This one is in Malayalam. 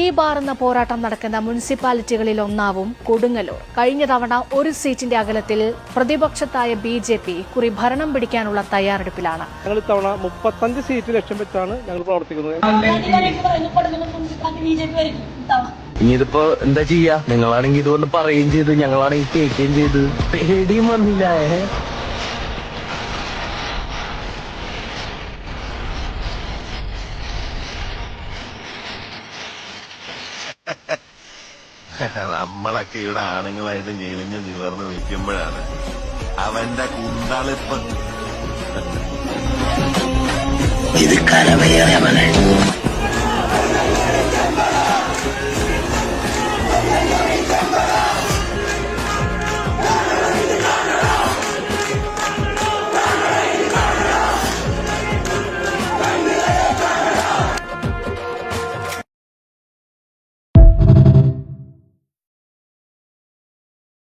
തീപാറുന്ന പോരാട്ടം നടക്കുന്ന മുനിസിപ്പാലിറ്റികളിൽ ഒന്നാവും കൊടുങ്ങല്ലൂർ. കഴിഞ്ഞ തവണ ഒരു സീറ്റിന്റെ അകലത്തിൽ പ്രതിപക്ഷത്തായ BJP കുറി ഭരണം പിടിക്കാനുള്ള തയ്യാറെടുപ്പിലാണ്. ഞങ്ങൾ ഇത്തവണ 35 സീറ്റ് ലക്ഷ്യം വെച്ചാണ് ഞങ്ങൾ പ്രവർത്തിക്കുന്നത്. ഇനിയിതിപ്പോ എന്താ ചെയ്യാ? നിങ്ങളാണെങ്കിൽ ഇതുകൊണ്ട് പറയുകയും ചെയ്തു, ഞങ്ങളാണെങ്കിൽ കേൾക്കുകയും ചെയ്തു. പേടിയും വന്നില്ല. നമ്മളൊക്കെ ഇവിടെ ആണുങ്ങളായിട്ട് ഞെളിഞ്ഞ് നിവർന്ന് നിൽക്കുമ്പോഴാണ് അവന്റെ കുണ്ടാളിപ്പ്. ഇത് കലവയേറിയവനെ